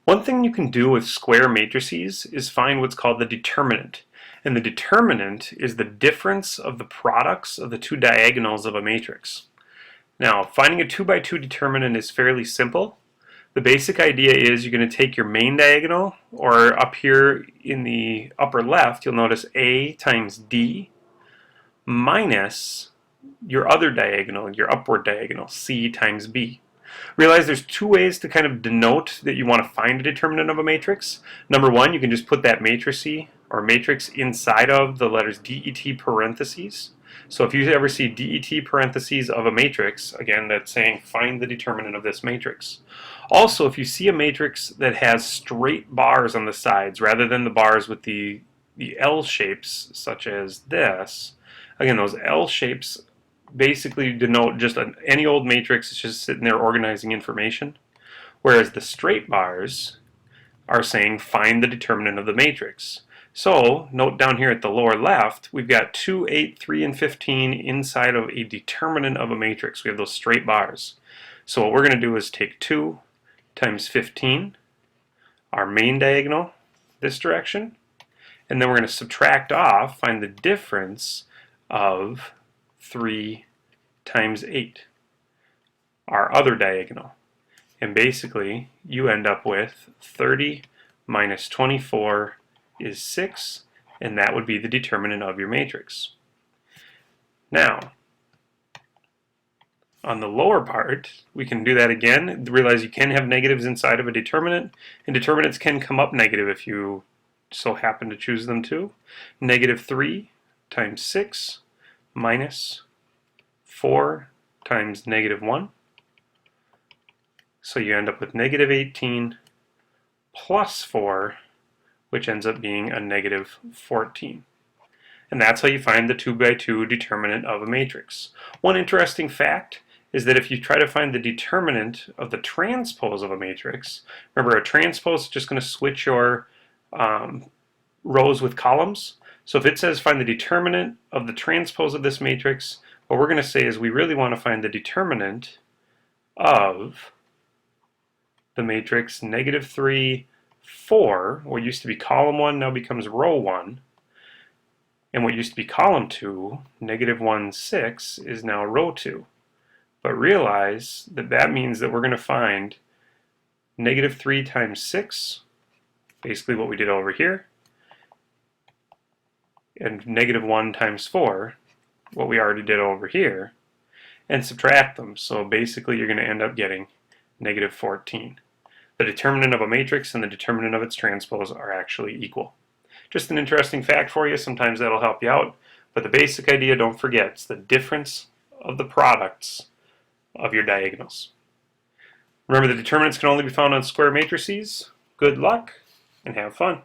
One thing you can do with square matrices is find what's called the determinant. And the determinant is the difference of the products of the two diagonals of a matrix. Now, finding a 2 by 2 determinant is fairly simple. The basic idea is you're going to take your main diagonal, or up here in the upper left, you'll notice A times D minus your other diagonal, your upward diagonal, C times B. Realize there's two ways to kind of denote that you want to find a determinant of a matrix. Number one, you can just put that matrix or matrix inside of the letters DET parentheses. So if you ever see DET parentheses of a matrix, again, that's saying find the determinant of this matrix. Also, if you see a matrix that has straight bars on the sides rather than the bars with the L shapes, such as this, again, those L shapes basically denote just any old matrix. It's just sitting there organizing information, whereas the straight bars are saying find the determinant of the matrix. So note down here at the lower left, we've got 2, 8, 3, and 15 inside of a determinant of a matrix. We have those straight bars. So what we're going to do is take 2 times 15, our main diagonal, this direction, and then we're going to subtract off, find the difference of 3 times 8, our other diagonal. And basically, you end up with 30 minus 24 is 6, and that would be the determinant of your matrix. Now, on the lower part, we can do that again. Realize you can have negatives inside of a determinant, and determinants can come up negative if you so happen to choose them to. Negative 3 times 6 minus 4 times negative 1. So you end up with negative 18 plus 4, which ends up being a negative 14. And that's how you find the 2 by 2 determinant of a matrix. One interesting fact is that if you try to find the determinant of the transpose of a matrix, remember a transpose is just going to switch your rows with columns. So if it says find the determinant of the transpose of this matrix, what we're going to say is we really want to find the determinant of the matrix negative 3, 4, what used to be column 1 now becomes row 1, and what used to be column 2, negative 1, 6, is now row 2. But realize that that means that we're going to find negative 3 times 6, basically what we did over here, and negative 1 times 4, what we already did over here, and subtract them. So basically you're going to end up getting negative 14. The determinant of a matrix and the determinant of its transpose are actually equal. Just an interesting fact for you. Sometimes that'll help you out. But the basic idea, don't forget, it's the difference of the products of your diagonals. Remember, the determinants can only be found on square matrices. Good luck and have fun.